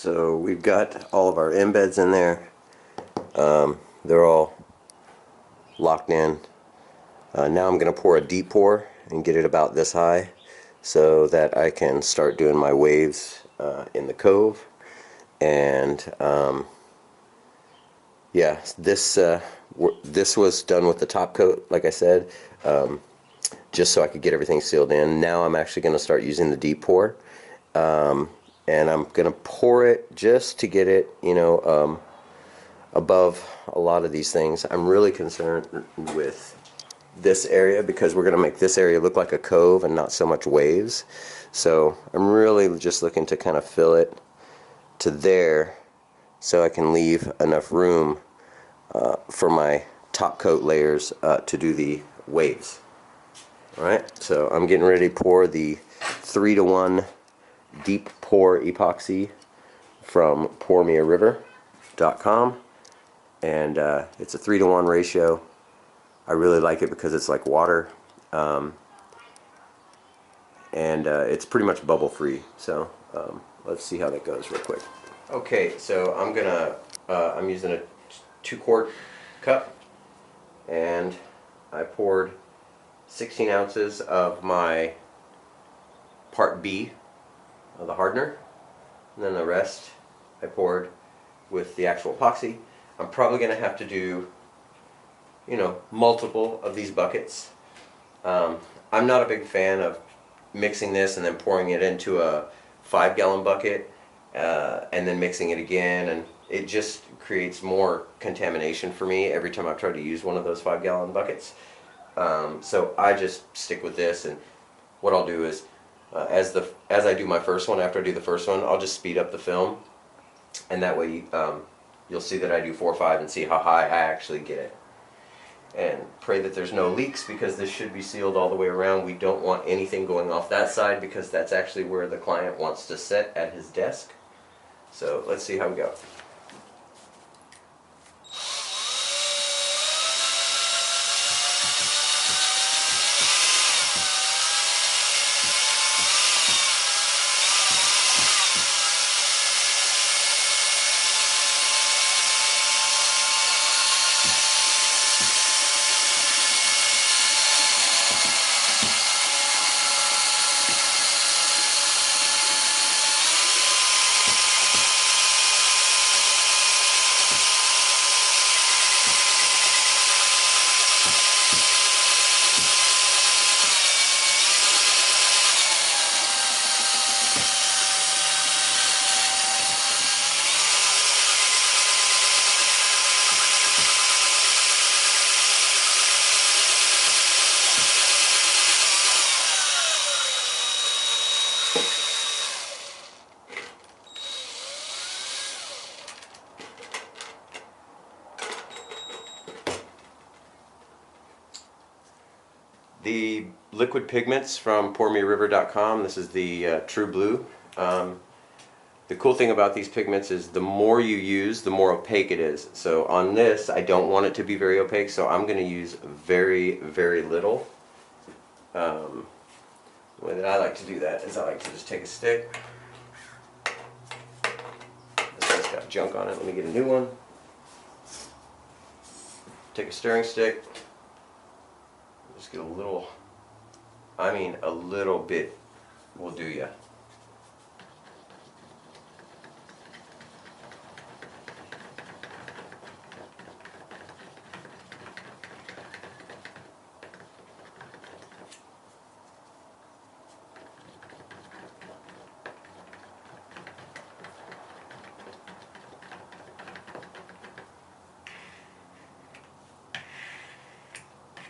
So we've got all of our embeds in there. They're all locked in. Now I'm going to pour a deep pour and get it about this high so that I can start doing my waves in the cove. And yeah, this was done with the top coat, like I said, just so I could get everything sealed in. Now I'm actually going to start using the deep pour. And I'm going to pour it just to get it, above a lot of these things. I'm really concerned with this area because we're going to make this area look like a cove and not so much waves. So I'm really just looking to kind of fill it to there so I can leave enough room for my top coat layers to do the waves. Alright, so I'm getting ready to pour the 3-to-1 deep pour epoxy from pourmeariver.com, and it's a 3-to-1 ratio. I really like it because it's like water, and it's pretty much bubble free. So let's see how that goes real quick. Okay, so I'm using a 2-quart cup, and I poured 16 ounces of my part B of the hardener, and then the rest I poured with the actual epoxy. I'm probably going to have to do, multiple of these buckets. I'm not a big fan of mixing this and then pouring it into a 5-gallon bucket and then mixing it again, and it just creates more contamination for me every time I've tried to use one of those 5-gallon buckets. So I just stick with this, and what I'll do is as I do my first one, after I do the first one, I'll just speed up the film, and that way you'll see that I do 4 or 5 and see how high I actually get it. And pray that there's no leaks, because this should be sealed all the way around. We don't want anything going off that side because that's actually where the client wants to sit at his desk. So let's see how we go. The liquid pigments from pourmeariver.com. This is the True Blue. The cool thing about these pigments is the more you use, the more opaque it is. So on this, I don't want it to be very opaque, so I'm going to use very, very little. The way that I like to do that is I like to just take a stick. This one's got junk on it. Let me get a new one. Take a stirring stick. Just get a little, a little bit will do ya.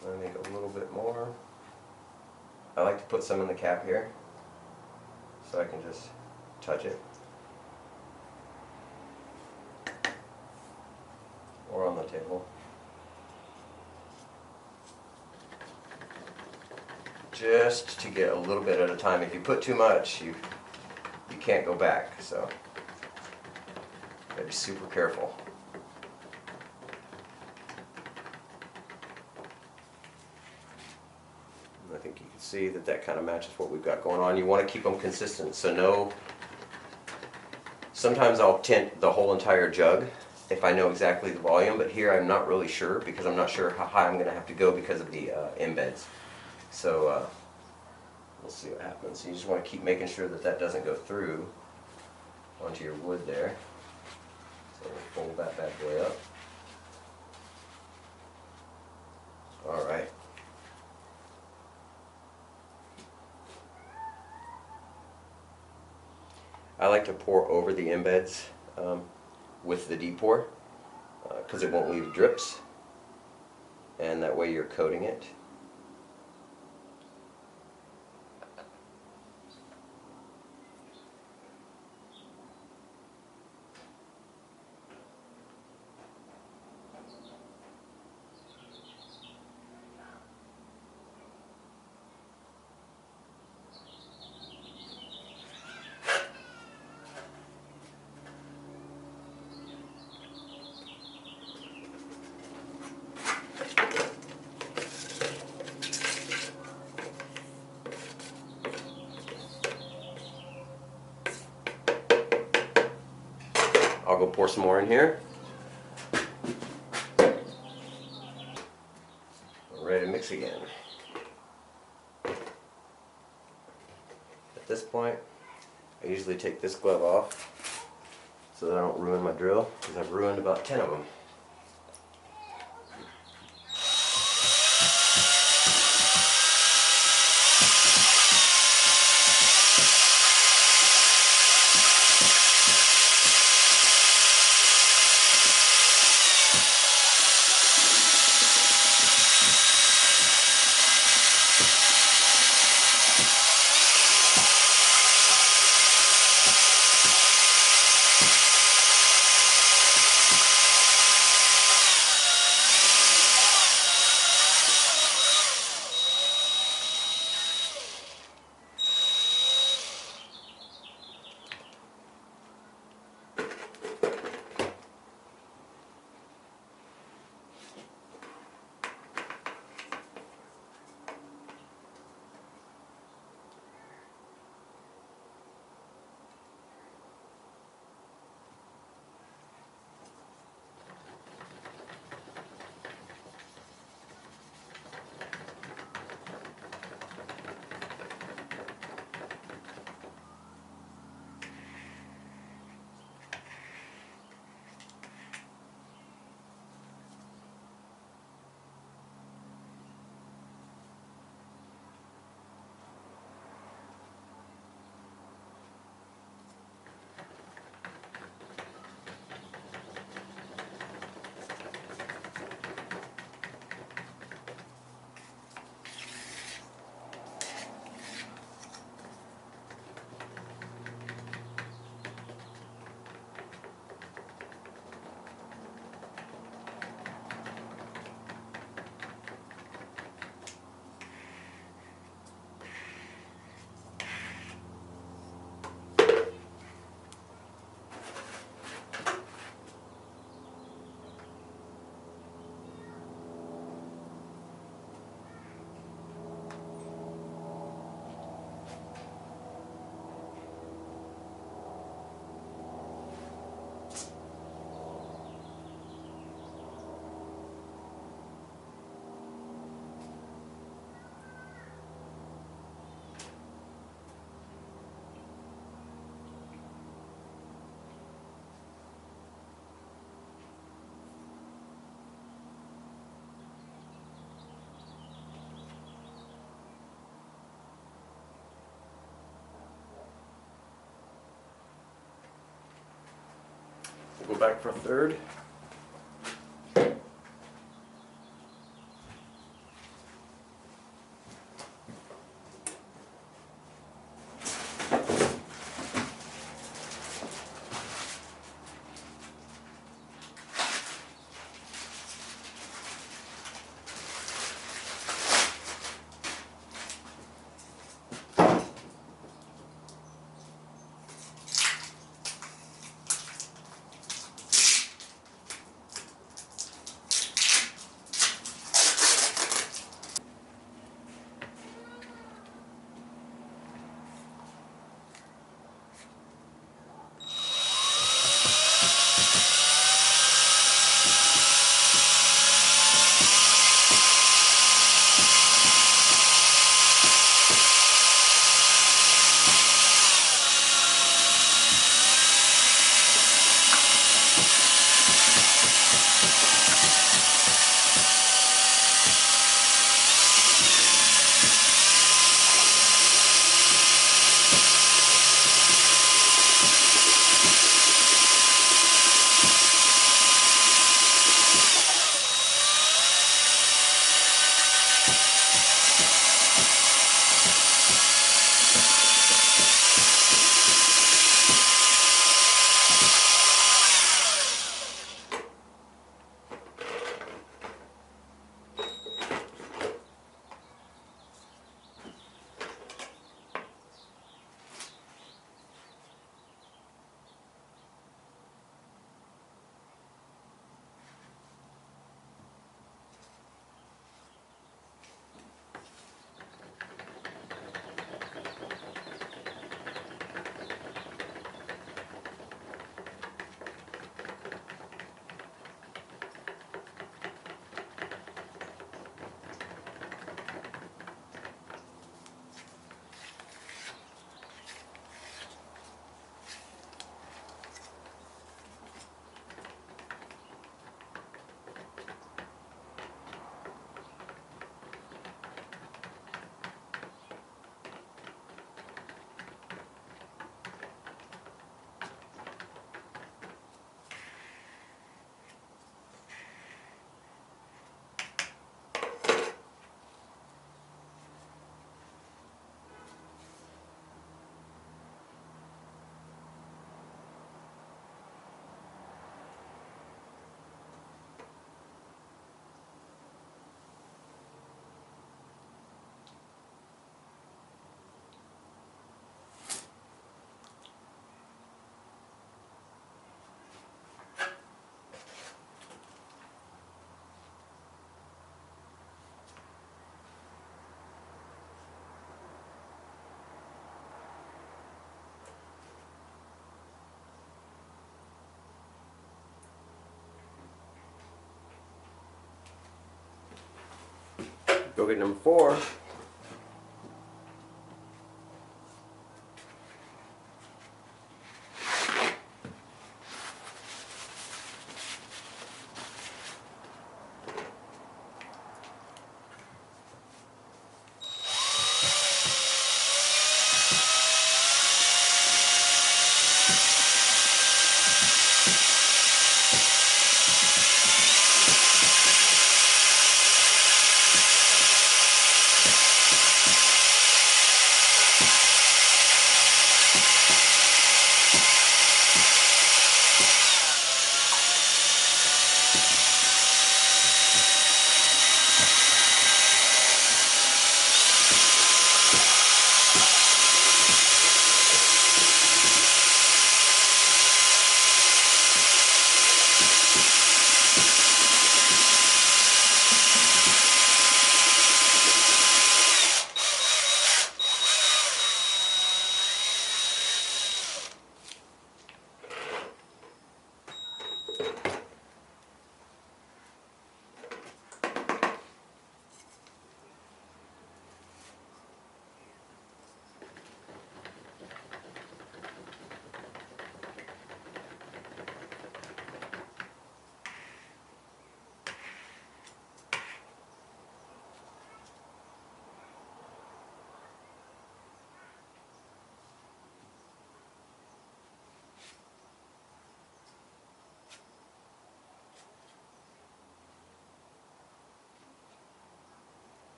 I make a little bit more. I like to put some in the cap here so I can just touch it, or on the table, just to get a little bit at a time. If you put too much, you can't go back, so gotta be super careful. I think you can see that that kind of matches what we've got going on. You want to keep them consistent, so no Sometimes I'll tint the whole entire jug if I know exactly the volume, but here I'm not really sure because I'm not sure how high I'm going to have to go because of the embeds. So we'll see what happens. You just want to keep making sure that that doesn't go through onto your wood there. So we'll fold that bad boy up. Alright. I like to pour over the embeds with the de-pour because it won't leave drips, and that way you're coating it. I'll go pour some more in here. We're ready to mix again. At this point, I usually take this glove off so that I don't ruin my drill, because I've ruined about 10 of them. Go back for a third. Go get number 4.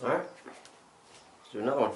Alright, let's do another one.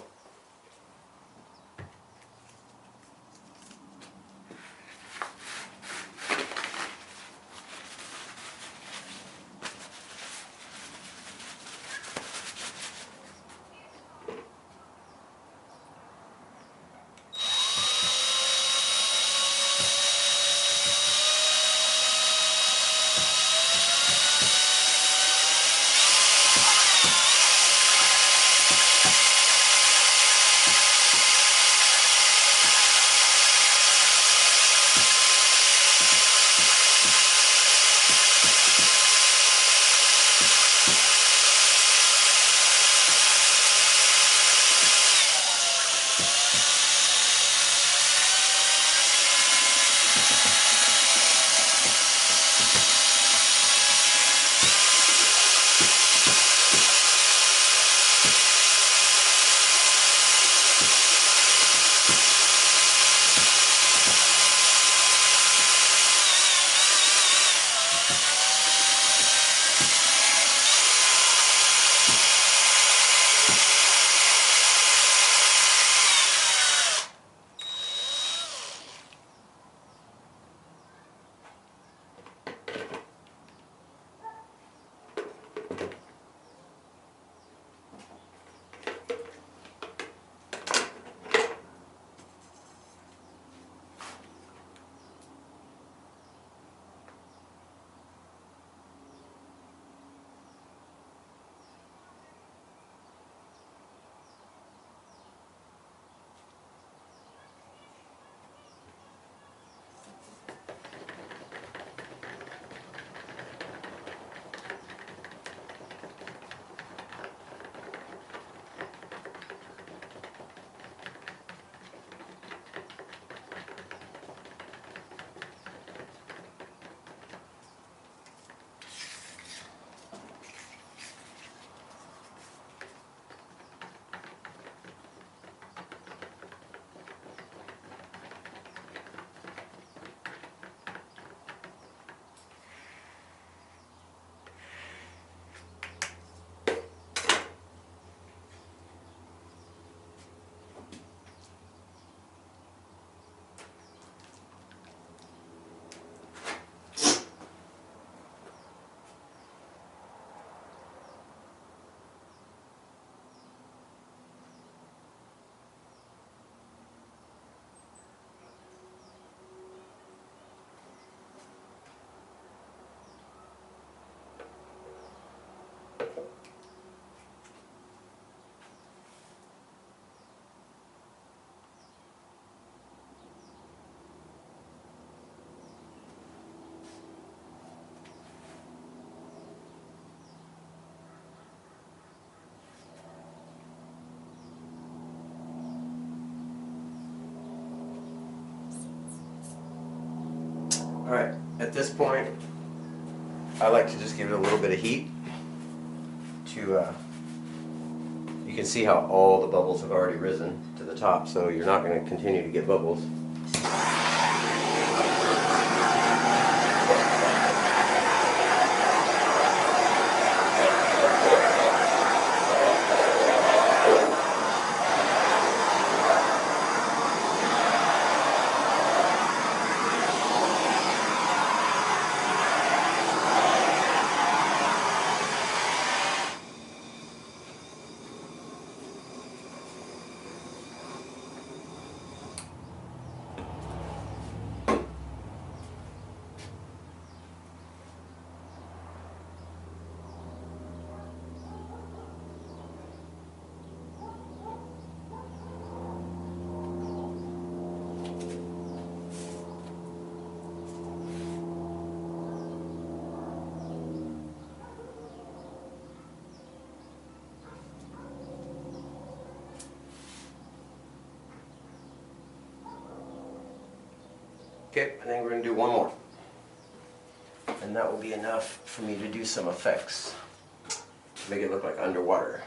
Alright, at this point, I like to just give it a little bit of heat to, you can see how all the bubbles have already risen to the top, so you're not going to continue to get bubbles. Okay, I think we're going to do one more. And that will be enough for me to do some effects. Make it look like underwater.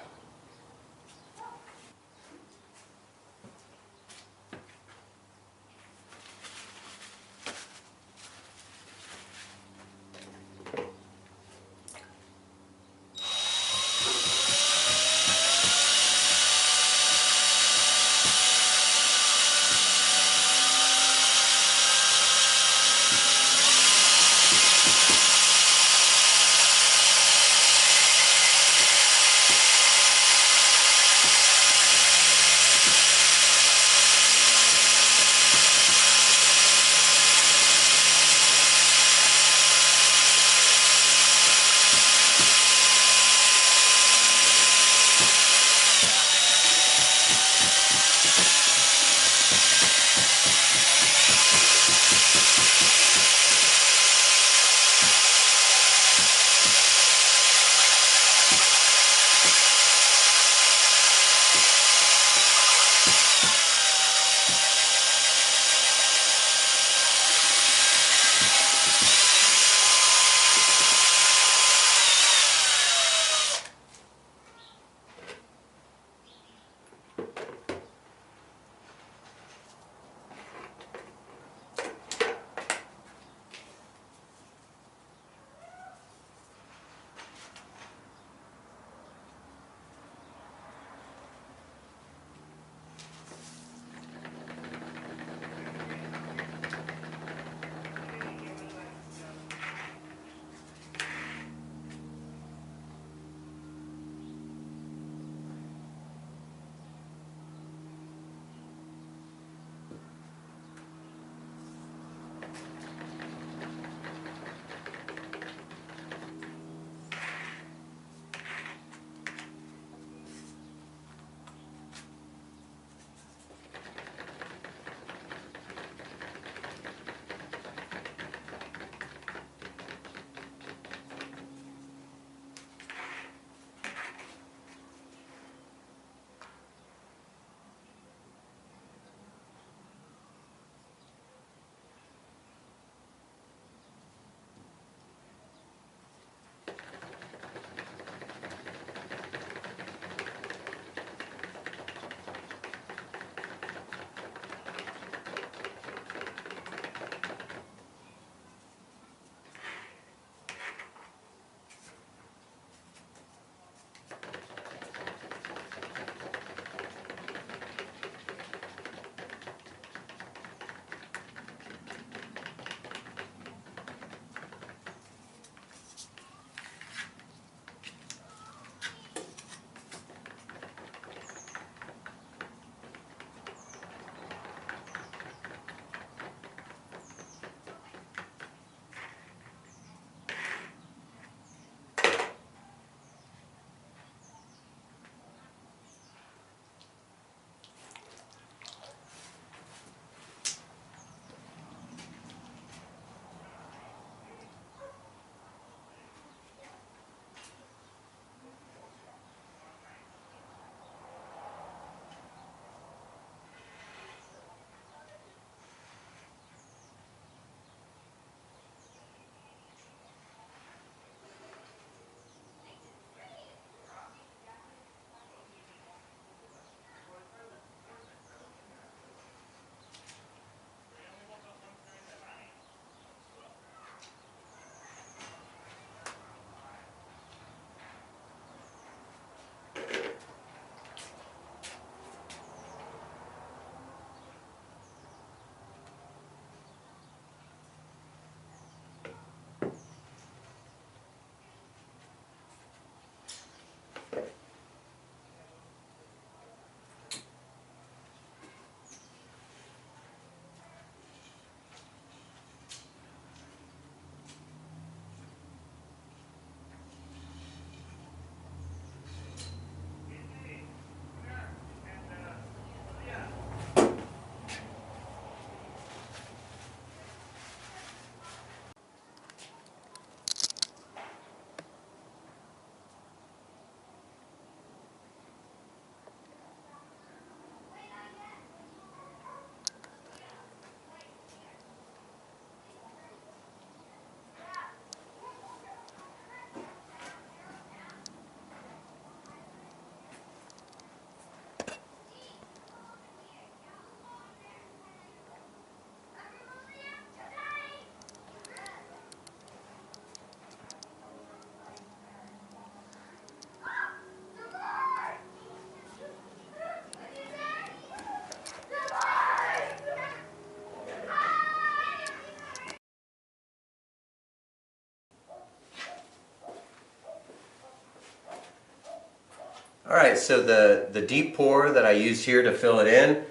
Alright, so the deep pour that I used here to fill it in,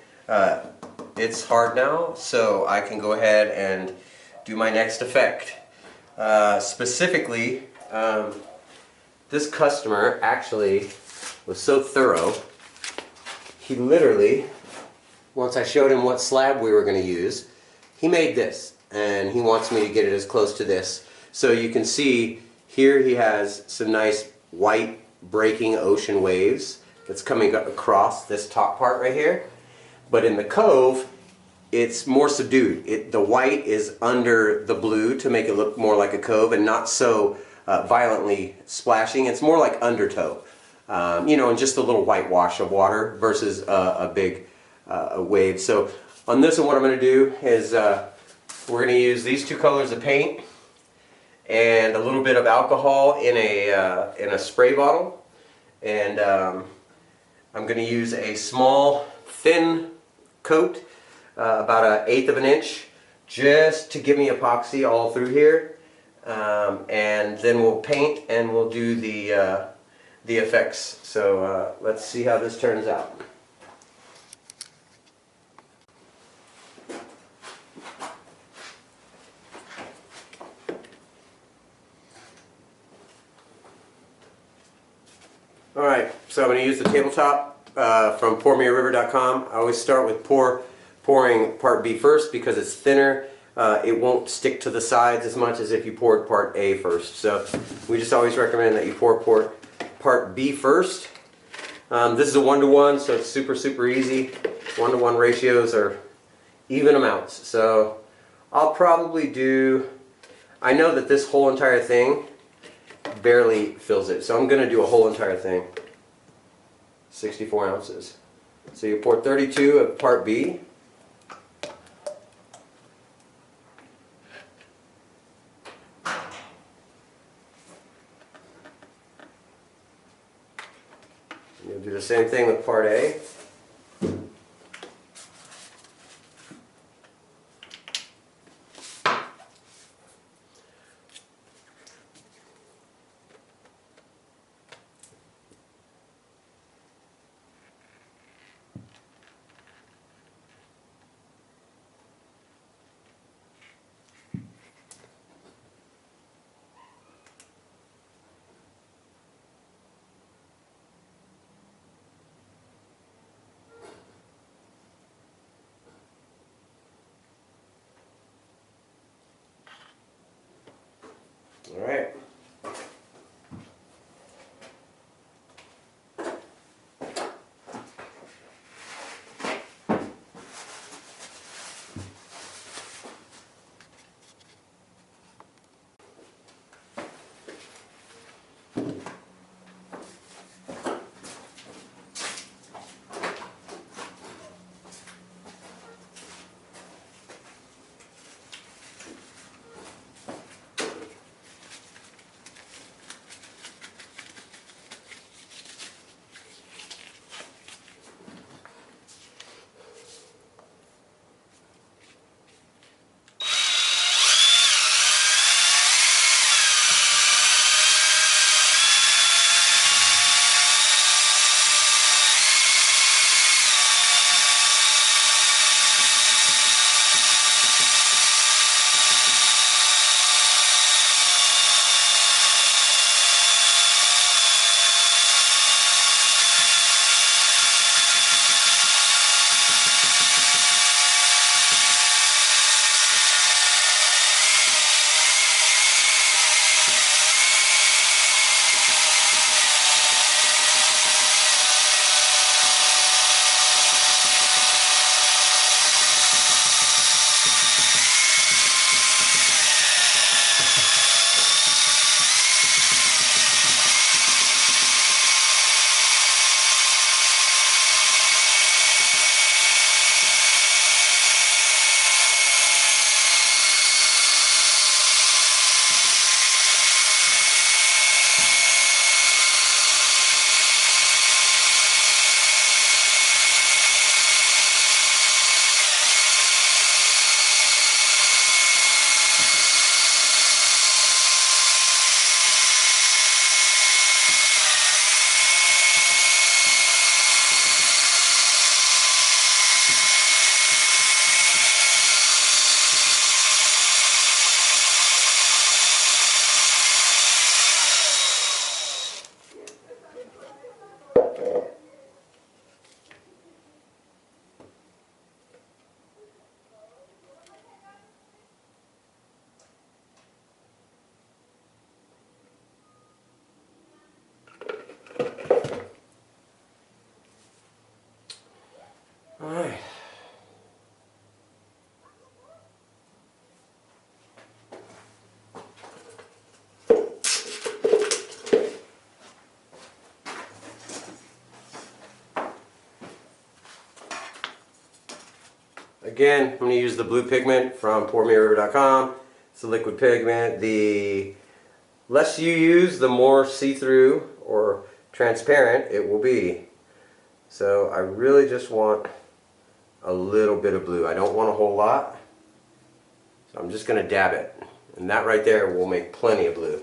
it's hard now, so I can go ahead and do my next effect. Specifically, this customer actually was so thorough, he literally, once I showed him what slab we were going to use, he made this, and he wants me to get it as close to this. So you can see here he has some nice white breaking ocean waves that's coming across this top part right here. But in the cove, it's more subdued. The white is under the blue to make it look more like a cove and not so violently splashing. It's more like undertow, you know, and just a little white wash of water versus a big wave. So on this one, what I'm going to do is we're going to use these two colors of paint and a little bit of alcohol in a spray bottle, and I'm going to use a small thin coat, about 1/8 of an inch, just to give me epoxy all through here, and then we'll paint and we'll do the effects. So let's see how this turns out. Alright, so I'm going to use the tabletop from pourmeariver.com. I always start with pouring part B first because it's thinner. It won't stick to the sides as much as if you poured part A first. So we just always recommend that you pour part B first. This is a 1-to-1, so it's super easy. 1-to-1 ratios are even amounts. So I'll probably do, I know that this whole entire thing barely fills it, so I'm going to do a whole entire thing. 64 ounces. So you pour 32 of part B. You'll do the same thing with part A. Again, I'm going to use the blue pigment from pourmeriver.com. It's a liquid pigment. The less you use, the more see-through or transparent it will be. So I really just want a little bit of blue. I don't want a whole lot. So I'm just going to dab it. And that right there will make plenty of blue.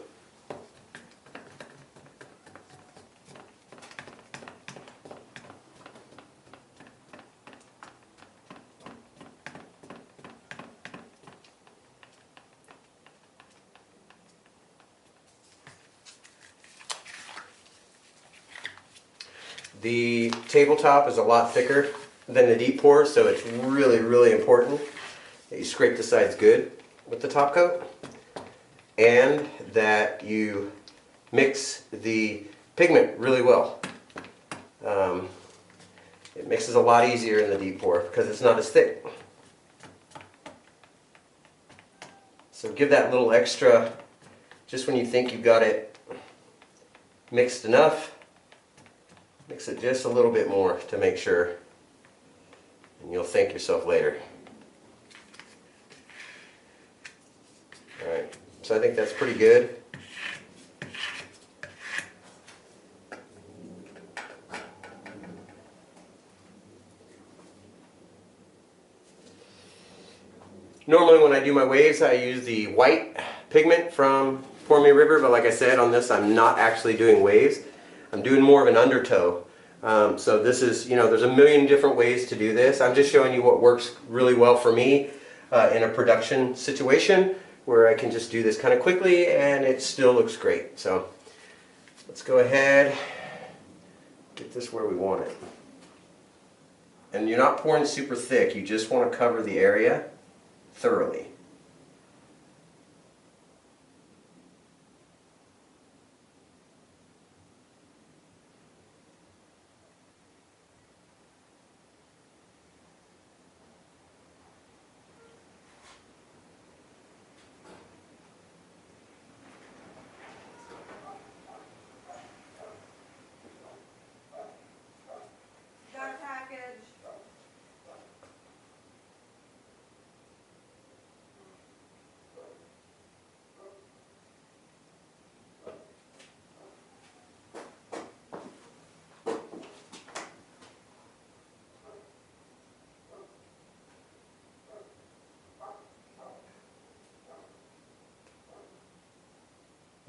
The tabletop is a lot thicker than the deep pour, so it's really, really important that you scrape the sides good with the top coat and that you mix the pigment really well. It mixes a lot easier in the deep pour because it's not as thick. So give that little extra just when you think you've got it mixed enough. Mix it just a little bit more to make sure, and you'll thank yourself later. Alright, so I think that's pretty good. Normally when I do my waves I use the white pigment from Pour Me River, but like I said, on this I'm not actually doing waves. I'm doing more of an undertow. So this is, there's a million different ways to do this. I'm just showing you what works really well for me in a production situation where I can just do this kind of quickly and it still looks great. So let's go ahead, get this where we want it. And you're not pouring super thick, you just want to cover the area thoroughly.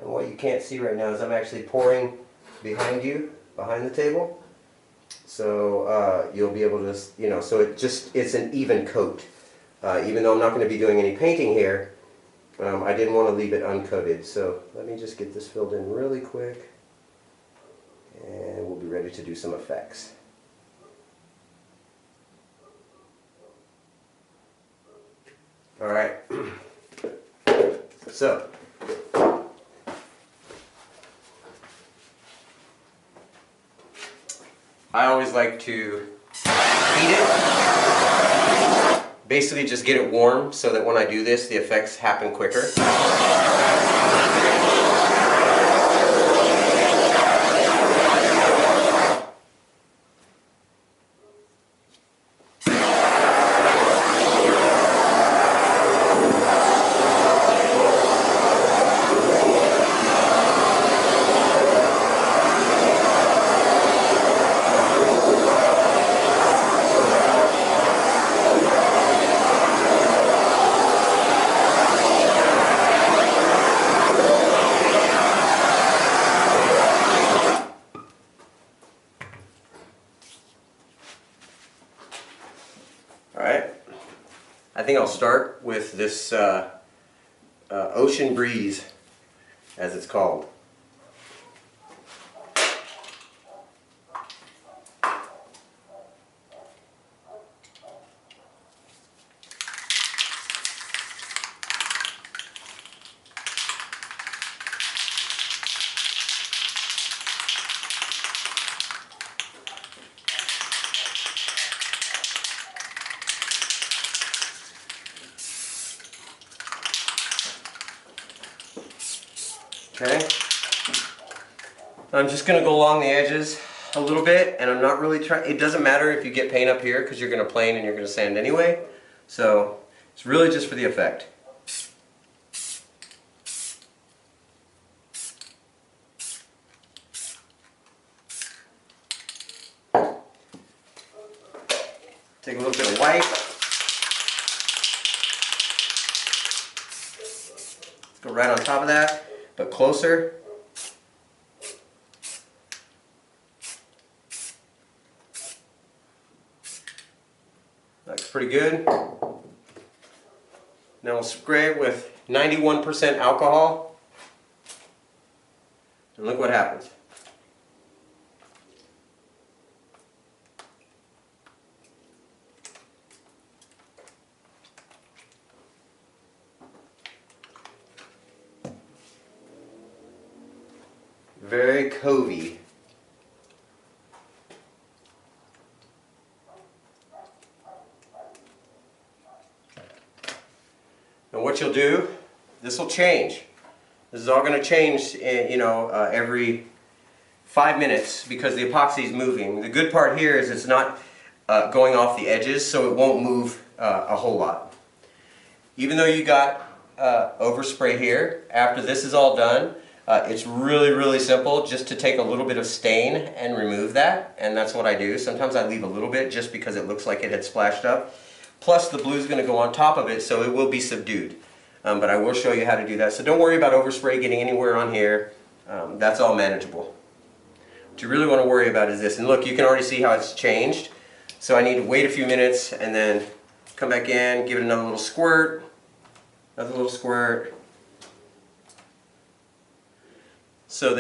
And what you can't see right now is I'm actually pouring behind you, behind the table. So you'll be able to, so it's an even coat. Even though I'm not going to be doing any painting here, I didn't want to leave it uncoated. So let me just get this filled in really quick and we'll be ready to do some effects. Alright, so I always like to heat it, basically just get it warm so that when I do this the effects happen quicker. Alright, I think I'll start with this Ocean Breeze, as it's called. Okay, I'm just going to go along the edges a little bit, and I'm not really trying, it doesn't matter if you get paint up here because you're going to plane and you're going to sand anyway. So it's really just for the effect. Take a little bit of white. Go right on top of that, but closer. Looks pretty good. Now we'll spray it with 91% alcohol. And look what happens. Very covey. And what you'll do, this will change. This is all going to change, every 5 minutes because the epoxy is moving. The good part here is it's not going off the edges, so it won't move a whole lot. Even though you got overspray here, after this is all done, it's really simple just to take a little bit of stain and remove that, and that's what I do. Sometimes I leave a little bit just because it looks like it had splashed up. Plus the blue is going to go on top of it, so it will be subdued. But I will show you how to do that. So don't worry about overspray getting anywhere on here. That's all manageable. What you really want to worry about is this. And look, you can already see how it's changed. So I need to wait a few minutes and then come back in, give it another little squirt. Another little squirt. So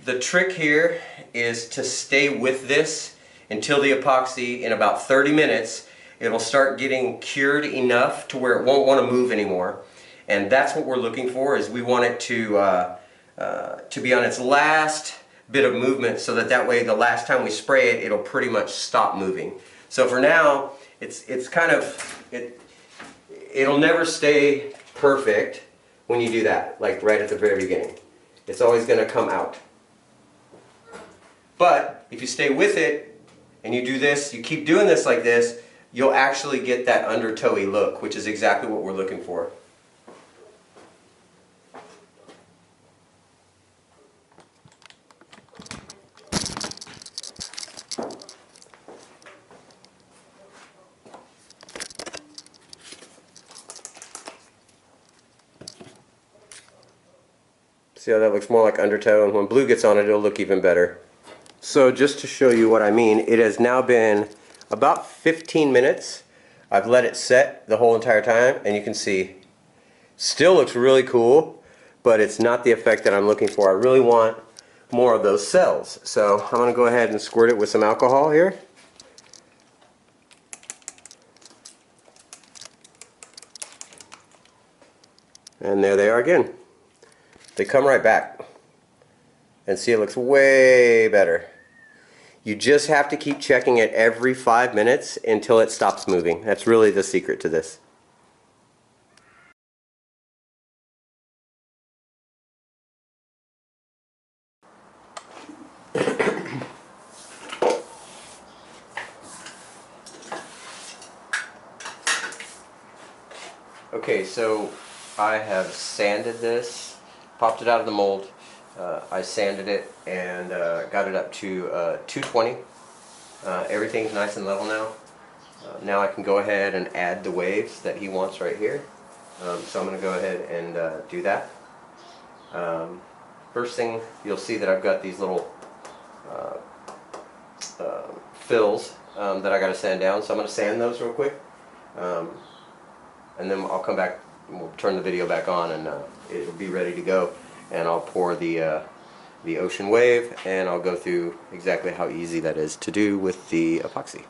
the trick here is to stay with this until the epoxy, in about 30 minutes, it'll start getting cured enough to where it won't want to move anymore. And that's what we're looking for, is we want it to be on its last bit of movement, so that way the last time we spray it, it'll pretty much stop moving. So for now, it'll never stay perfect when you do that, like right at the very beginning. It's always going to come out. But if you stay with it and you do this, you keep doing this like this, you'll actually get that undertow-y look, which is exactly what we're looking for. See how that looks more like undertow, and when blue gets on it, it'll look even better. So just to show you what I mean, it has now been about 15 minutes. I've let it set the whole entire time, and you can see still looks really cool, but it's not the effect that I'm looking for. I really want more of those cells. So I'm going to go ahead and squirt it with some alcohol here. And there they are again. They come right back. And see, it looks way better. You just have to keep checking it every 5 minutes until it stops moving. That's really the secret to this. Okay, so I have sanded this, popped it out of the mold. I sanded it and got it up to 220. Everything's nice and level now. Now I can go ahead and add the waves that he wants right here. So I'm going to go ahead and do that. First thing, you'll see that I've got these little fills that I got to sand down. So I'm going to sand those real quick. And then I'll come back and we'll turn the video back on, and it'll be ready to go. And I'll pour the ocean wave, and I'll go through exactly how easy that is to do with the epoxy.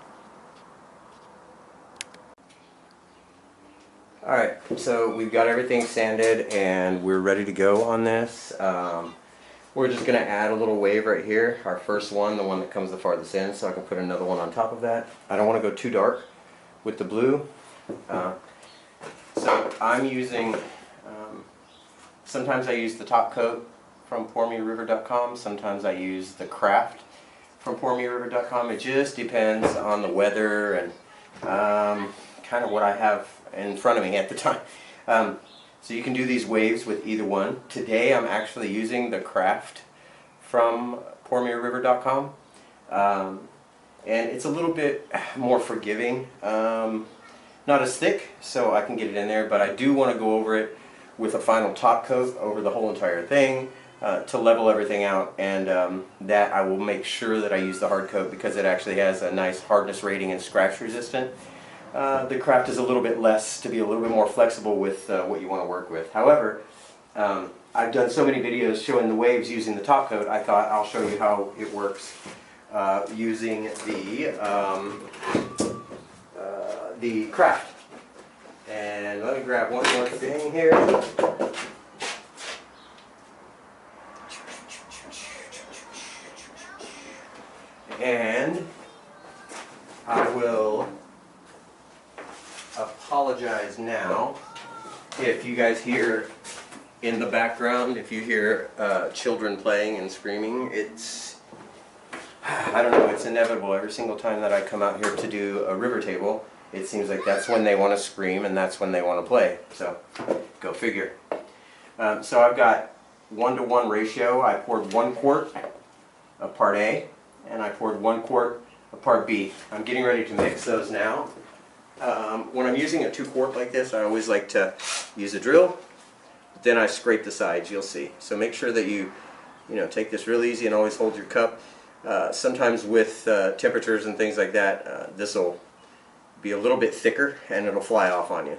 Alright, so we've got everything sanded and we're ready to go on this. We're just going to add a little wave right here, our first one, the one that comes the farthest in, so I can put another one on top of that. I don't want to go too dark with the blue. So I'm using, sometimes I use the top coat from pourmeriver.com, sometimes I use the craft from pourmeriver.com. It just depends on the weather and kind kind of what I have in front of me at the time. So you can do these waves with either one. Today I'm actually using the Craft from pourmeariver.com. And it's a little bit more forgiving, not as thick, so I can get it in there, but I do want to go over it with a final top coat over the whole entire thing to level everything out, and that I will make sure that I use the hard coat because it actually has a nice hardness rating and scratch resistant. The Craft is a little bit less, to be a little bit more flexible with what you want to work with. However, I've done so many videos showing the waves using the top coat, I thought I'll show you how it works using the Craft. And let me grab one more thing here. And I will apologize now if you guys hear in the background, if you hear children playing and screaming. It's, I don't know, it's inevitable. Every single time that I come out here to do a river table, it seems like that's when they want to scream and that's when they want to play. So, go figure. So I've got 1-to-1 ratio. I poured 1 quart of part A and I poured 1 quart of part B. I'm getting ready to mix those now. When I'm using a 2 quart like this, I always like to use a drill. Then I scrape the sides, you'll see. So make sure that you take this real easy and always hold your cup. Sometimes with temperatures and things like that, this will be a little bit thicker and it'll fly off on you.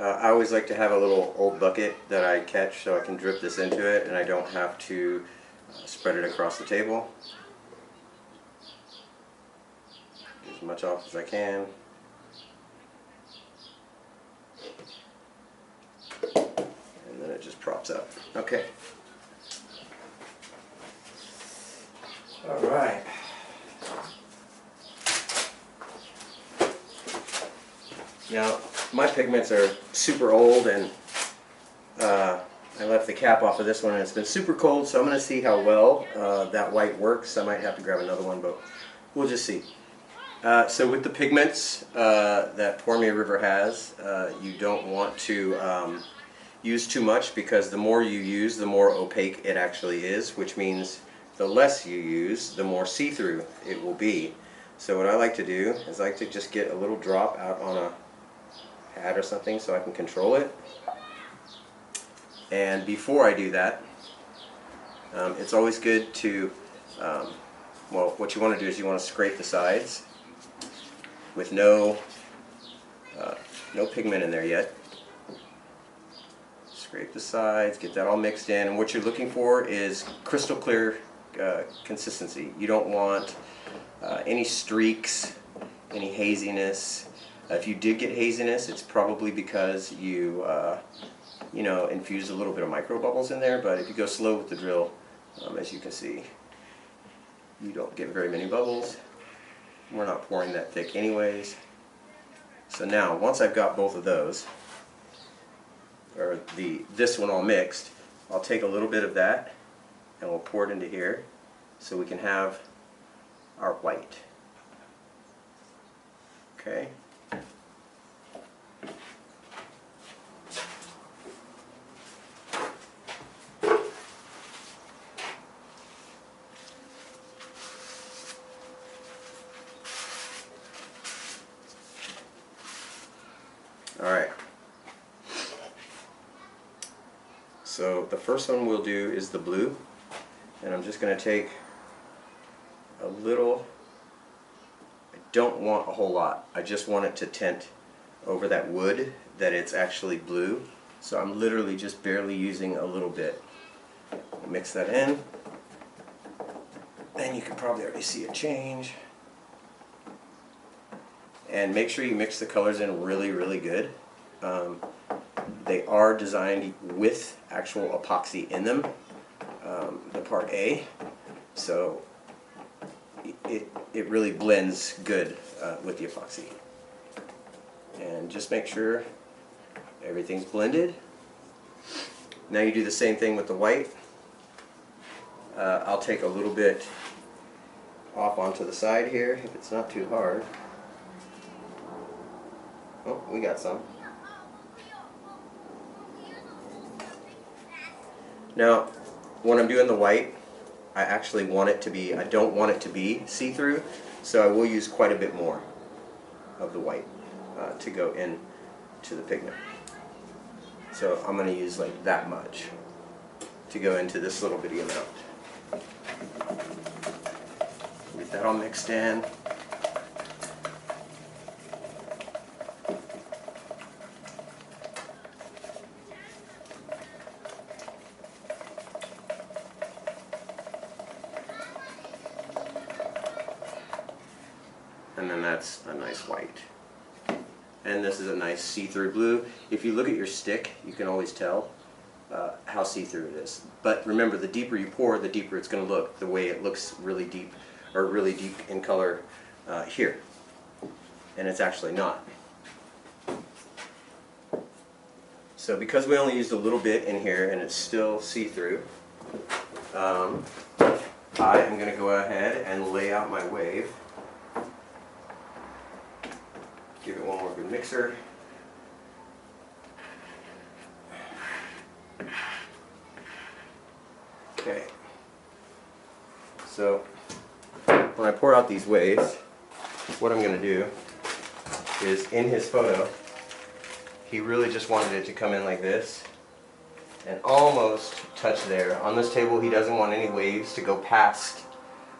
I always like to have a little old bucket that I catch so I can drip this into it and I don't have to spread it across the table. Get as much off as I can. And then it just props up. Okay. Alright. Now, my pigments are super old and I left the cap off of this one and it's been super cold, so I'm going to see how well that white works. I might have to grab another one, but we'll just see. So with the pigments that Pour Me a River has, you don't want to use too much because the more you use, the more opaque it actually is, which means the less you use, the more see-through it will be. So what I like to do is I like to just get a little drop out on a pad or something so I can control it. And before I do that, it's always good to, well, what you want to do is you want to scrape the sides with no pigment in there yet. Scrape the sides, get that all mixed in, and what you're looking for is crystal clear consistency. You don't want any streaks, any haziness. If you did get haziness, it's probably because you infused a little bit of micro bubbles in there, but if you go slow with the drill, as you can see, you don't get very many bubbles. we're not pouring that thick anyways. So now, once I've got both of those, or this one all mixed, I'll take a little bit of that and we'll pour it into here so we can have our white. Okay. Alright, so the first one we'll do is the blue, and I'm just going to take a little. I don't want a whole lot, I just want it to tint over that wood that it's actually blue, so I'm literally just barely using a little bit. Mix that in, and you can probably already see a change. And make sure you mix the colors in really good. They are designed with actual epoxy in them, the part A, so it really blends good with the epoxy. And just make sure everything's blended. Now you do the same thing with the white. I'll take a little bit off onto the side here if it's not too hard. Oh, we got some. Now, when I'm doing the white, I actually want it to be, I don't want it to be see-through, so I will use quite a bit more of the white to go in to the pigment. So I'm going to use like that much to go into this little bitty amount. Get that all mixed in. And then that's a nice white. And this is a nice see-through blue. If you look at your stick, you can always tell how see-through it is. But remember, the deeper you pour, the deeper it's going to look, the way it looks really deep, or really deep in color here. And it's actually not. So because we only used a little bit in here and it's still see-through, I am going to go ahead and lay out my wave. Give it one more good mixer. Okay. So when I pour out these waves, what I'm going to do is, in his photo, he really just wanted it to come in like this and almost touch there. On this table, he doesn't want any waves to go past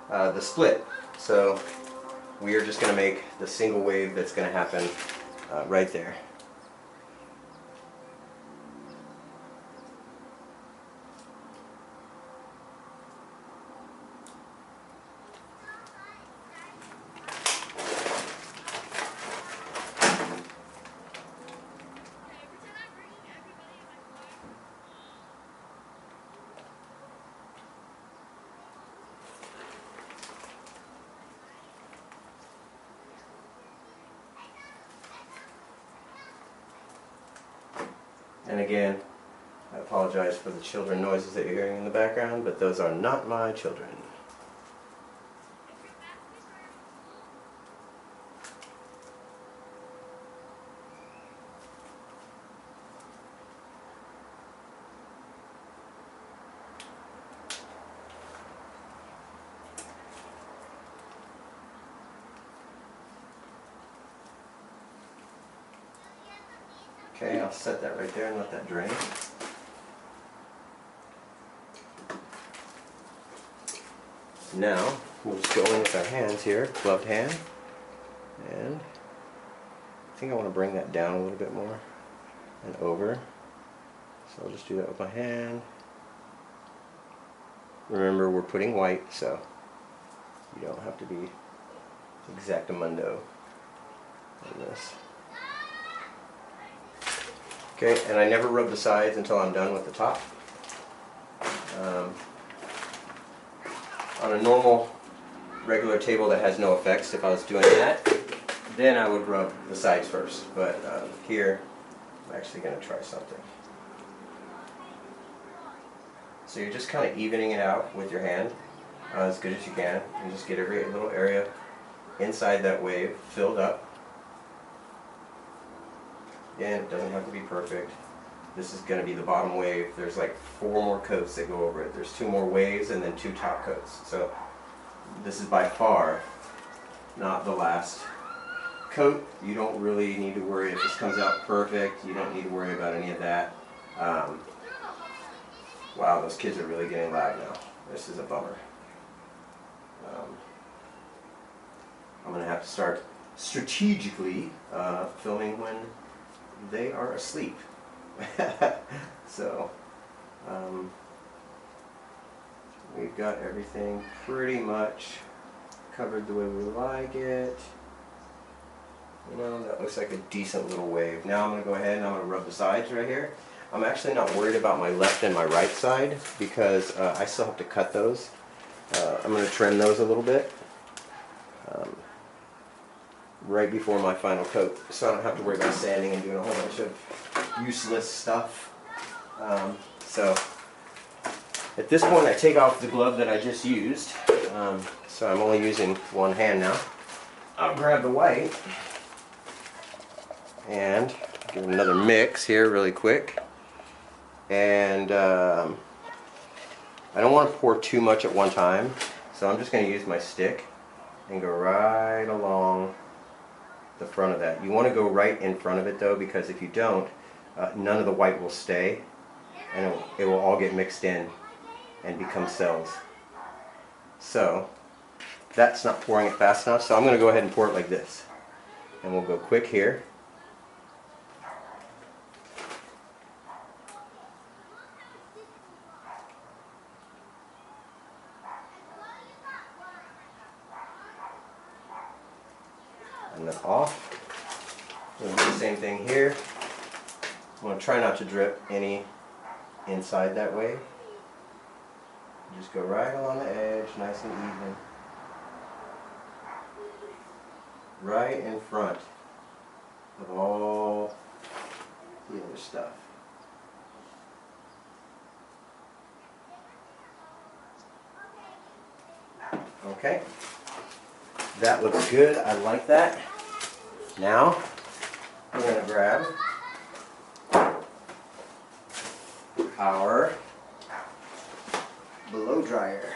the split. So we are just going to make the single wave that's going to happen right there. And again, I apologize for the children noises that you're hearing in the background, but those are not my children. Okay, I'll set that right there and let that drain. Now, we'll just go in with our hands here, gloved hand, and I think I want to bring that down a little bit more and over. So I'll just do that with my hand. Remember, we're putting white, so you don't have to be exactamundo on this. Okay, and I never rub the sides until I'm done with the top. On a normal regular table that has no effects, if I was doing that, then I would rub the sides first. But here, I'm actually going to try something. So you're just kind of evening it out with your hand as good as you can. You just get every little area inside that wave filled up. Again, it doesn't have to be perfect. This is going to be the bottom wave. There's like 4 more coats that go over it. There's 2 more waves and then 2 top coats. So this is by far not the last coat. You don't really need to worry if this comes out perfect. You don't need to worry about any of that. Wow, those kids are really getting loud now. This is a bummer. I'm going to have to start strategically filming when they are asleep. So, we've got everything pretty much covered the way we like it. You know, that looks like a decent little wave. Now I'm going to go ahead and I'm going to rub the sides right here. I'm actually not worried about my left and my right side because I still have to cut those. I'm going to trim those a little bit right before my final coat, so I don't have to worry about sanding and doing a whole bunch of useless stuff. So at this point I take off the glove that I just used, so I'm only using one hand now. I'll grab the white and give it another mix here really quick. And I don't want to pour too much at one time, so I'm just going to use my stick and go right along the front of that. You want to go right in front of it though, because if you don't, none of the white will stay and it will all get mixed in and become cells. So that's not pouring it fast enough, so I'm going to go ahead and pour it like this. And we'll go quick here. And then off. We'll do the same thing here. I'm going to try not to drip any inside that way. Just go right along the edge, nice and even. Right in front of all the other stuff. Okay. That looks good. I like that. Now, we're going to grab our blow dryer.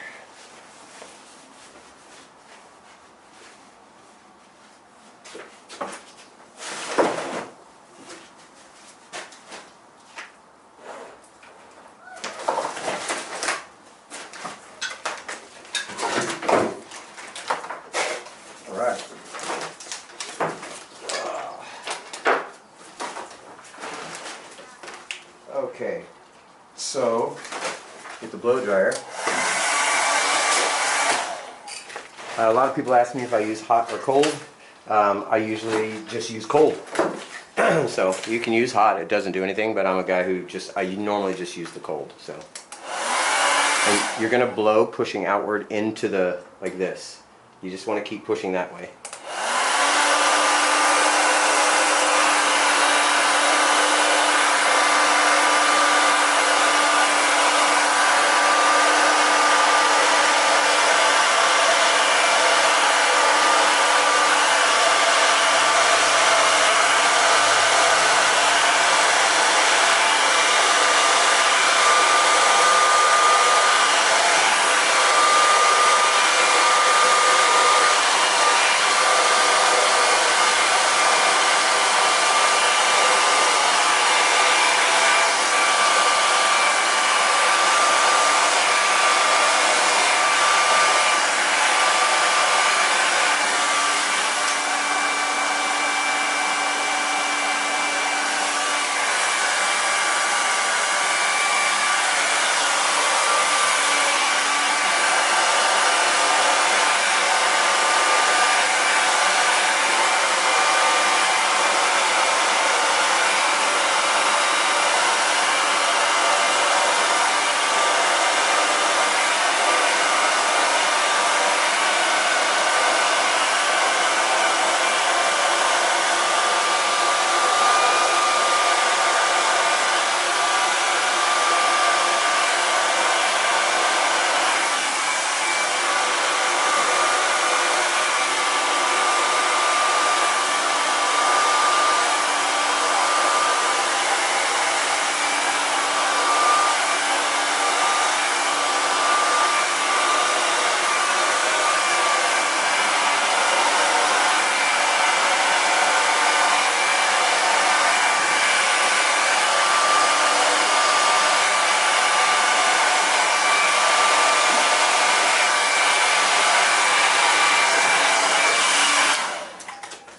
Okay, so with the blow dryer, a lot of people ask me if I use hot or cold. I usually just use cold. So you can use hot, it doesn't do anything, but I'm a guy who I normally just use the cold. So, and you're going to blow pushing outward into the, like this. You just want to keep pushing that way.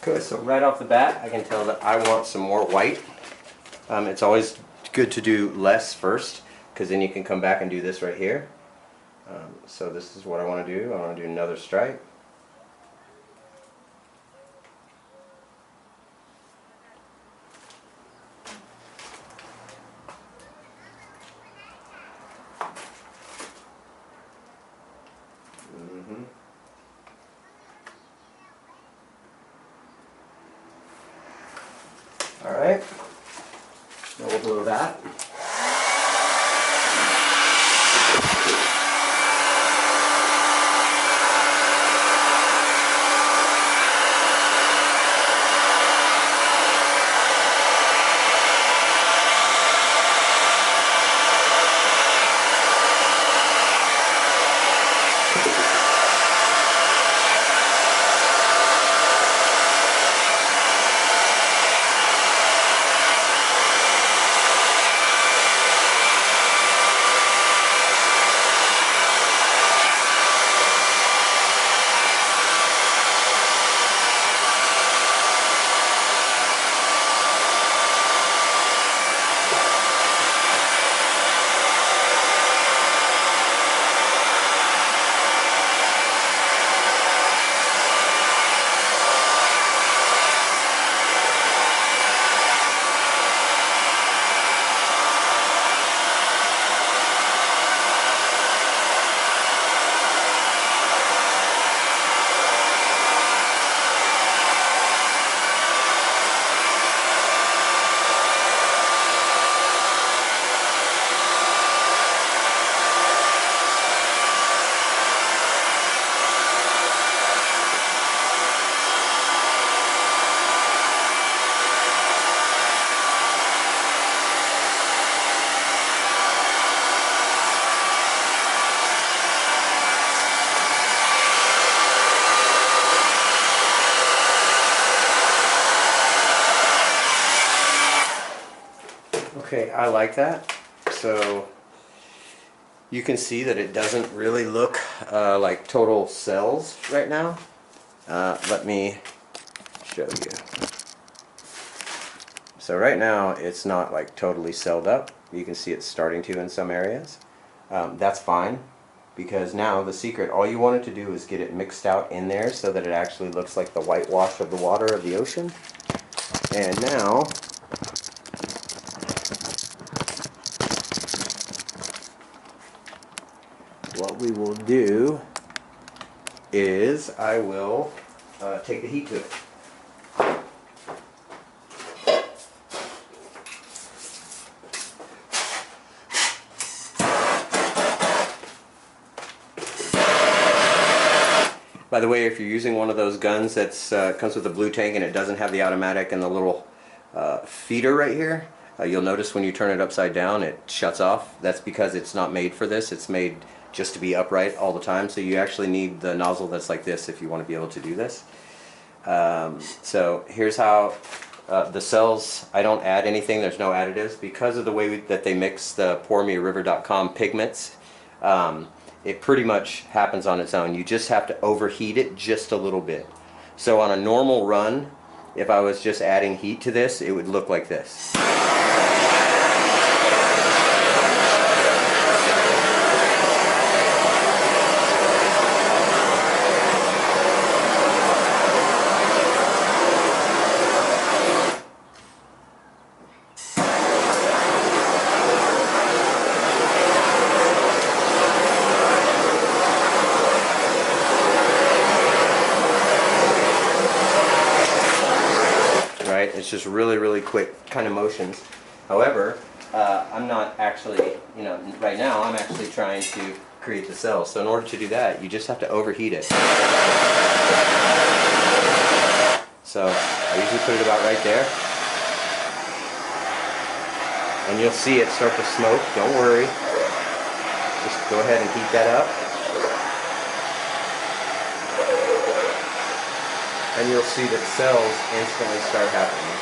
Okay, so right off the bat, I can tell that I want some more white. It's always good to do less first, because then you can come back and do this right here. So this is what I want to do. I want to do another stripe. All right, now we'll blow that. Okay, I like that. So you can see that it doesn't really look like total cells right now. Let me show you. So right now it's not like totally celled up. You can see it's starting to in some areas. That's fine, because now the secret, all you wanted to do is get it mixed out in there so that it actually looks like the whitewash of the water of the ocean. And now what we will do is I will take the heat to it. By the way, if you're using one of those guns that's comes with a blue tank and it doesn't have the automatic and the little feeder right here, you'll notice when you turn it upside down it shuts off. That's because it's not made for this. It's made just to be upright all the time. So you actually need the nozzle that's like this if you want to be able to do this. So here's how the cells, I don't add anything. There's no additives because of the way that they mix the PourMeARiver.com pigments. It pretty much happens on its own. You just have to overheat it just a little bit. So on a normal run, if I was just adding heat to this, it would look like this. It's just really quick kind of motions. However, I'm not actually, right now I'm actually trying to create the cells. So in order to do that, you just have to overheat it. So I usually put it about right there. And you'll see it start to smoke. Don't worry. Just go ahead and heat that up. And you'll see that cells instantly start happening.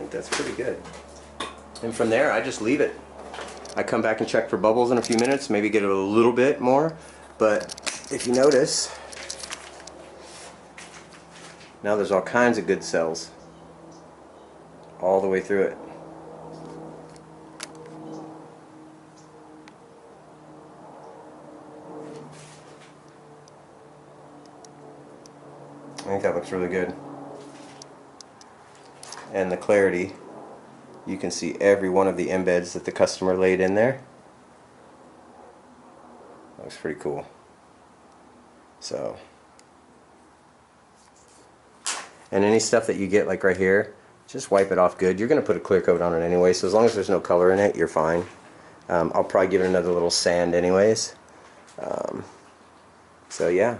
think that's pretty good. And from there, I just leave it. I come back and check for bubbles in a few minutes, maybe get it a little bit more. But if you notice, now there's all kinds of good cells all the way through it. I think that looks really good. And the clarity, you can see every one of the embeds that the customer laid in there. Looks pretty cool. So, and any stuff that you get like right here, just wipe it off good. You're going to put a clear coat on it anyway, so as long as there's no color in it, you're fine. I'll probably give it another little sand anyways. So yeah.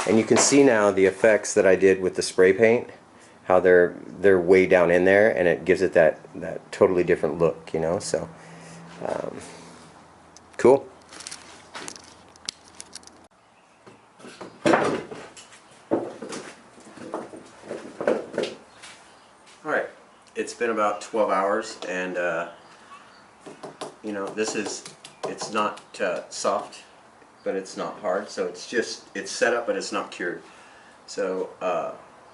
And you can see now the effects that I did with the spray paint, how they're way down in there, and it gives it that totally different look, you know. So cool. Alright, it's been about 12 hours, and you know, it's not soft, but it's not hard, so it's set up, but it's not cured. So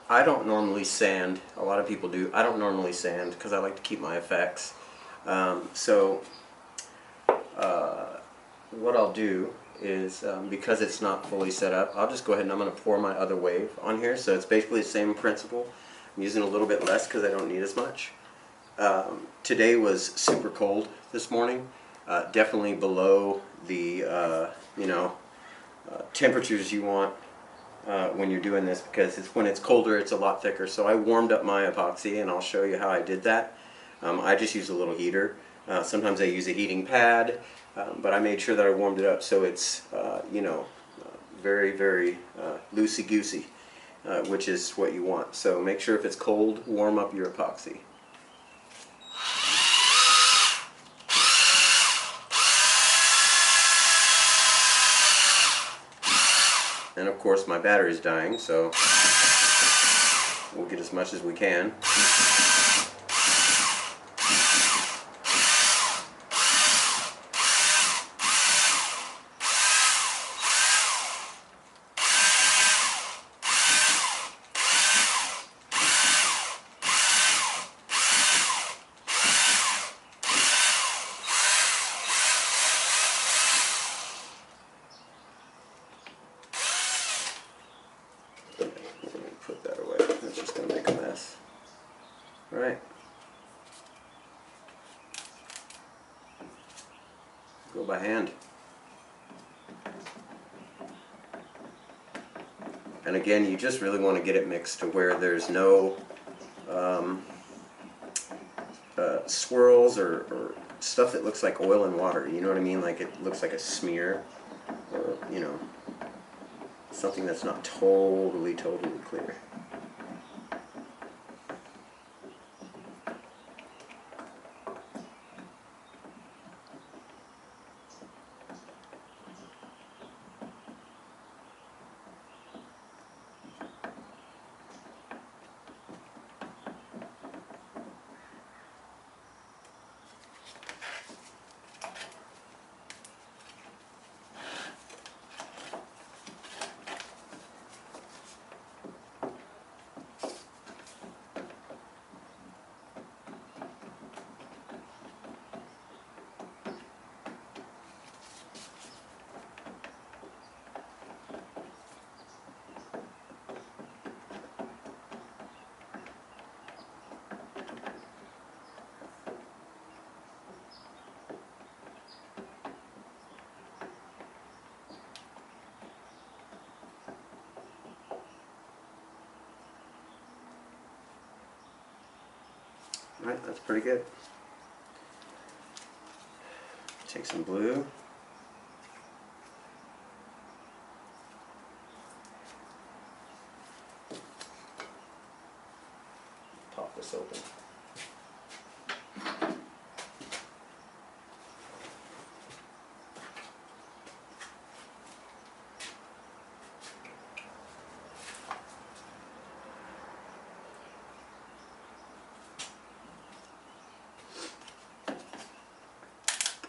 I don't normally sand. A lot of people do. I don't normally sand because I like to keep my effects. What I'll do is, because it's not fully set up, I'll just go ahead and I'm going to pour my other wave on here. So it's basically the same principle. I'm using a little bit less because I don't need as much. Today was super cold this morning. Definitely below the temperatures you want when you're doing this, because when it's colder it's a lot thicker. So I warmed up my epoxy, and I'll show you how I did that. I just used a little heater. Sometimes I use a heating pad, but I made sure that I warmed it up so it's very, very loosey-goosey, which is what you want. So make sure if it's cold, warm up your epoxy. And of course my battery's dying, so we'll get as much as we can. Put that away. That's just going to make a mess. Alright. Go by hand. And again, you just really want to get it mixed to where there's no swirls or stuff that looks like oil and water. You know what I mean? Like it looks like a smear, or something that's not totally clear. Alright, that's pretty good. Take some blue. Pop this open.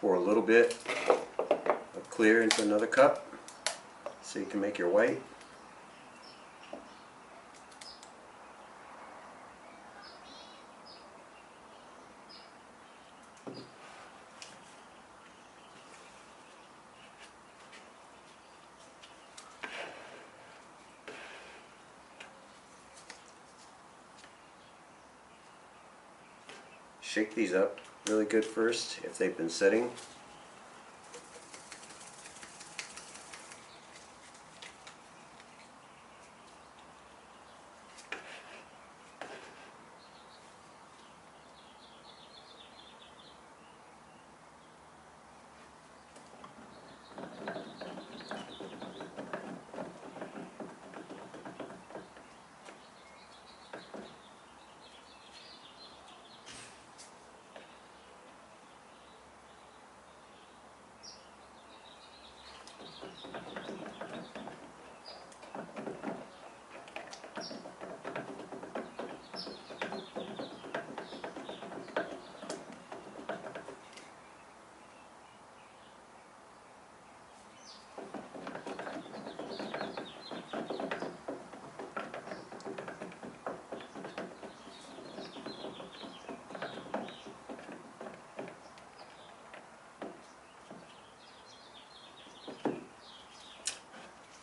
pour a little bit of clear into another cup so you can make your white. Shake these up really good first if they've been setting.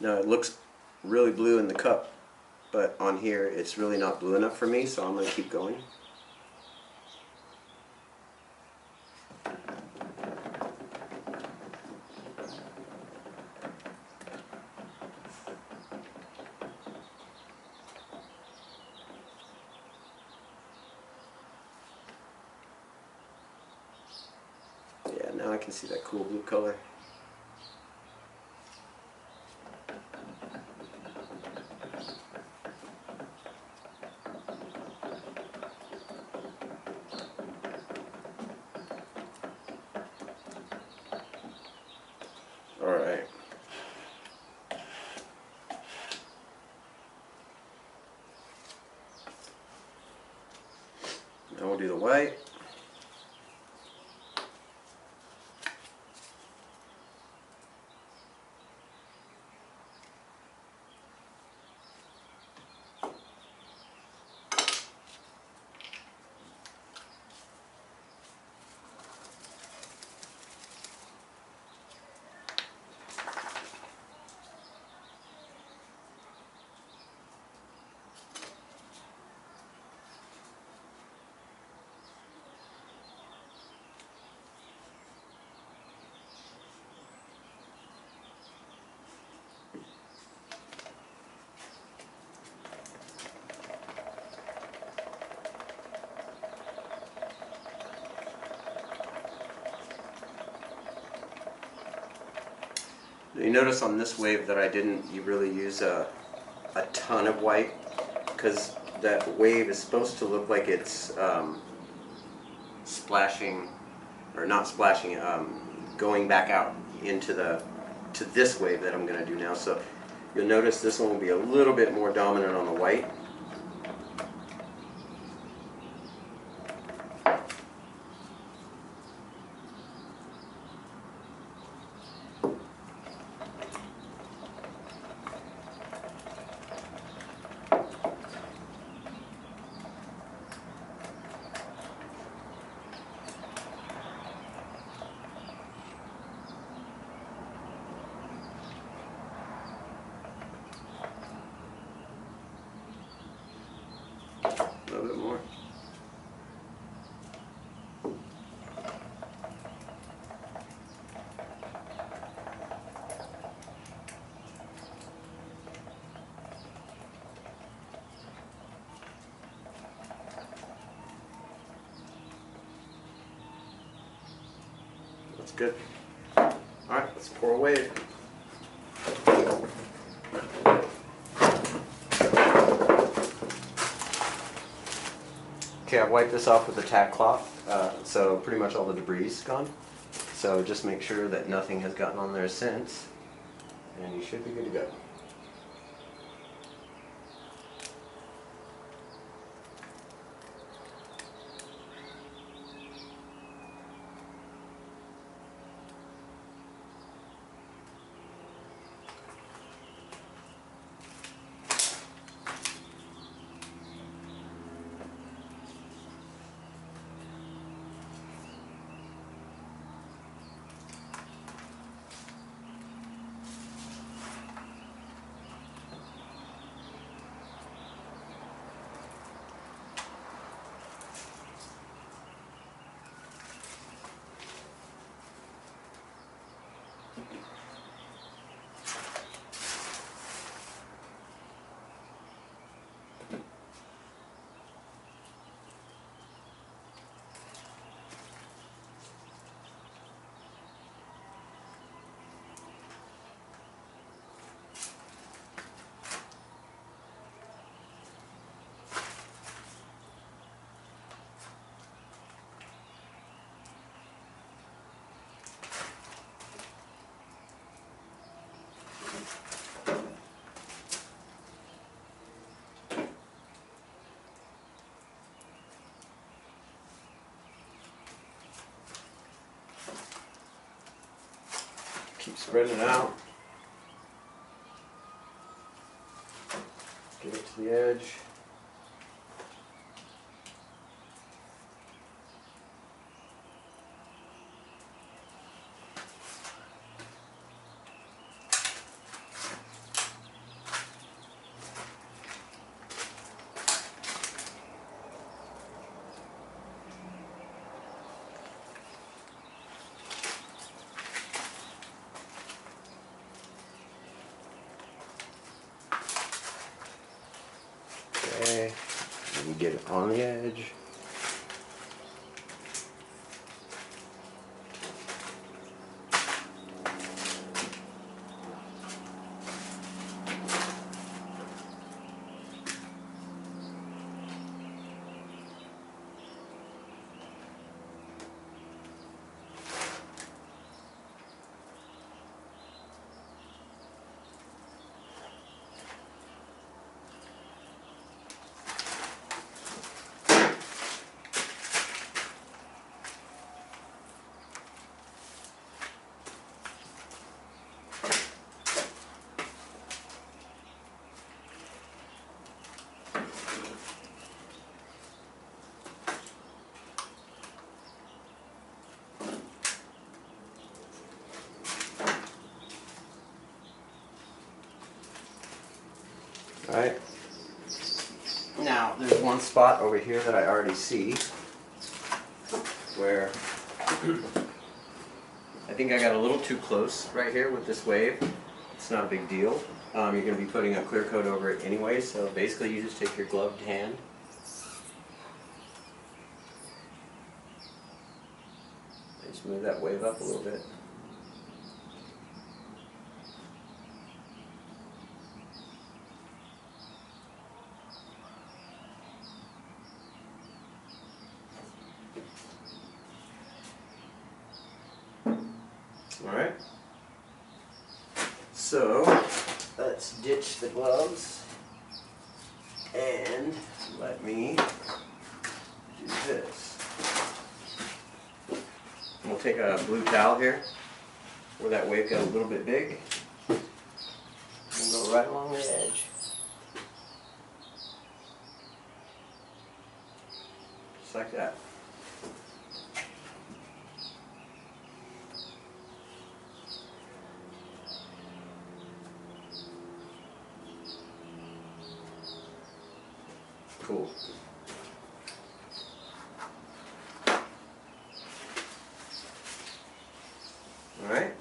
Now it looks really blue in the cup, but on here it's really not blue enough for me, so I'm going to keep going. Yeah, now I can see that cool blue color. Alright. Now we'll do the white. You notice on this wave that I didn't really use a ton of white, because that wave is supposed to look like it's splashing, or not splashing, going back out into to this wave that I'm going to do now. So you'll notice this one will be a little bit more dominant on the white. A little bit more. That's good. Alright, let's pour a wave. Okay, I've wiped this off with a tack cloth, so pretty much all the debris is gone. So just make sure that nothing has gotten on there since, and you should be good to go. Keep spreading it out. Get it to the edge. Okay, let me get it on the edge. Alright, now there's one spot over here that I already see where I think I got a little too close right here with this wave. It's not a big deal. You're going to be putting a clear coat over it anyway, so basically you just take your gloved hand and smooth that wave up a little bit. Alright, so let's ditch the gloves and let me do this. We'll take a blue towel here where that wave got a little bit big and go right along the edge. Just like that. Cool. Alright,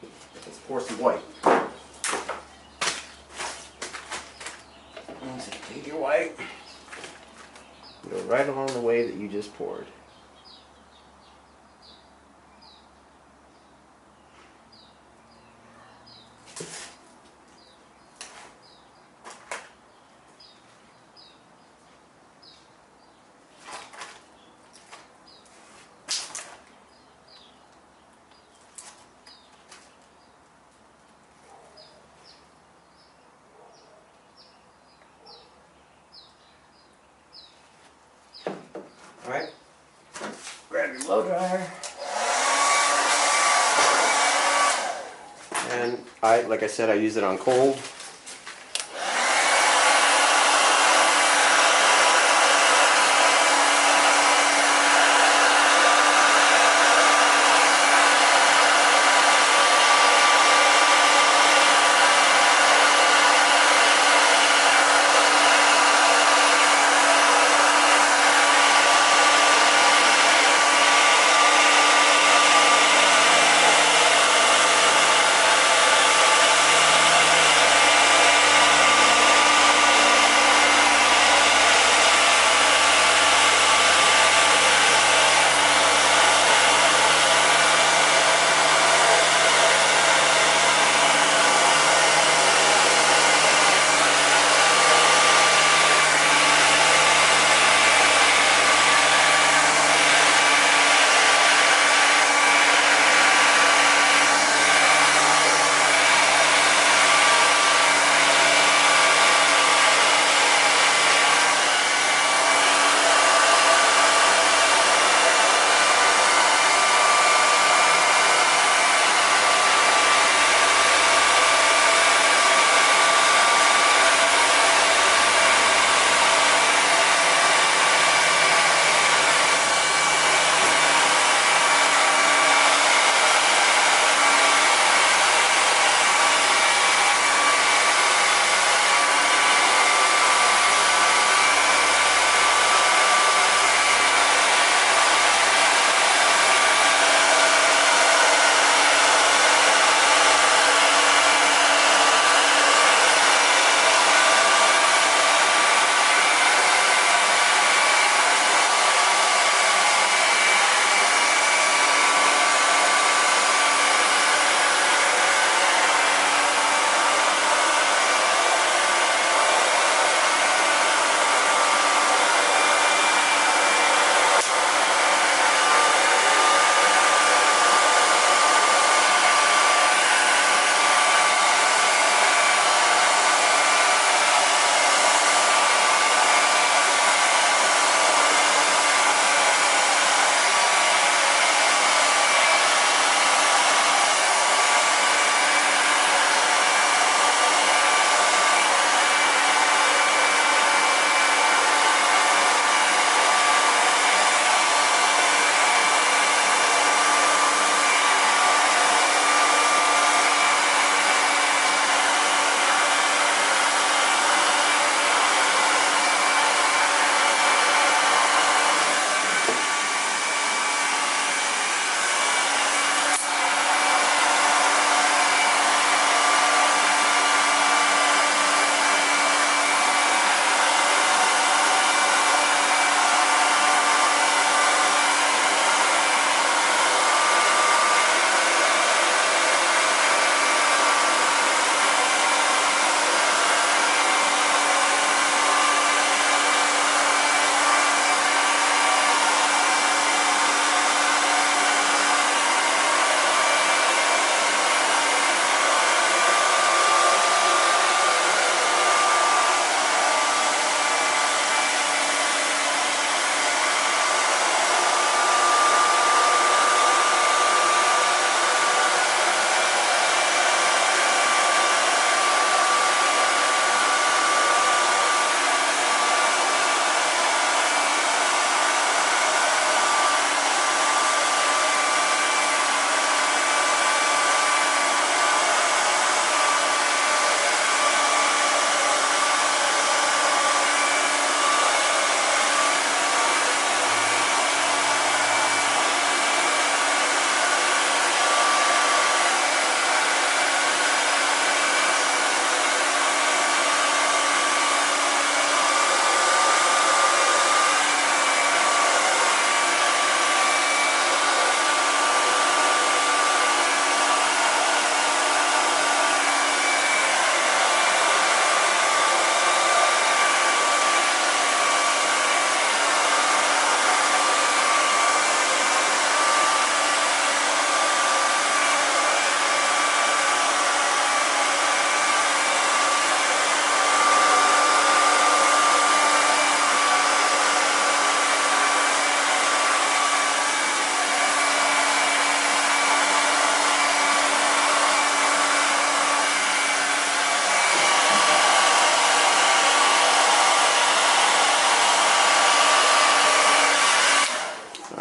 let's pour some white. So take your white, go right along the way that you just poured. Alright, grab your blow dryer, and like I said, I use it on cold.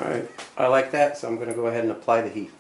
Alright, I like that, so I'm going to go ahead and apply the heat.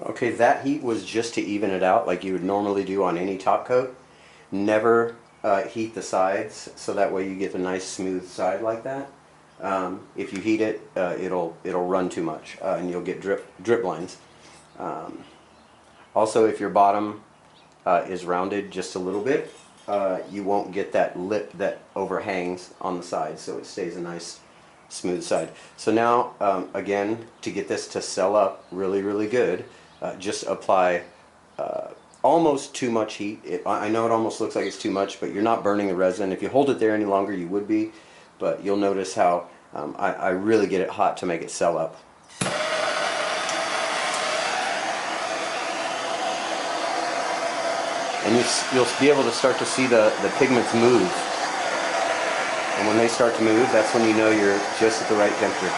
Okay, that heat was just to even it out like you would normally do on any top coat. Never heat the sides, so that way you get a nice smooth side like that. If you heat it, it'll run too much and you'll get drip lines. Also, if your bottom is rounded just a little bit, you won't get that lip that overhangs on the side, so it stays a nice smooth side. So now, again, to get this to sell up really good, just apply almost too much heat. I know it almost looks like it's too much, but you're not burning the resin. If you hold it there any longer, you would be, but you'll notice how I really get it hot to make it sell up. And you'll be able to start to see the pigments move. And when they start to move, that's when you know you're just at the right temperature.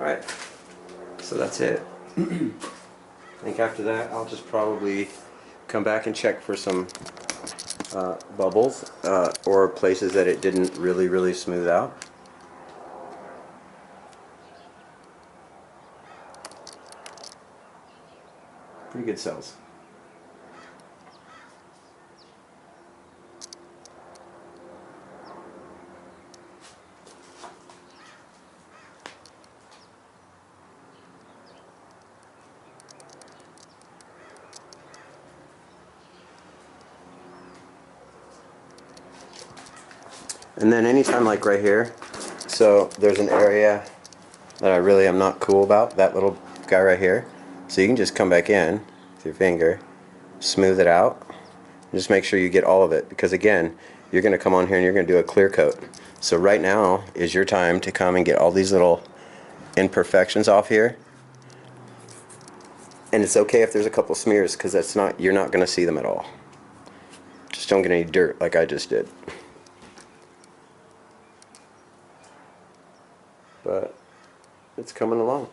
Alright, so that's it. I think after that I'll just probably come back and check for some bubbles or places that it didn't really smooth out. Pretty good cells. And then anytime, like right here, so there's an area that I really am not cool about, that little guy right here. So you can just come back in with your finger, smooth it out, and just make sure you get all of it, because again, you're going to come on here and you're going to do a clear coat. So right now is your time to come and get all these little imperfections off here. And it's okay if there's a couple smears, because you're not going to see them at all. Just don't get any dirt like I just did. But it's coming along.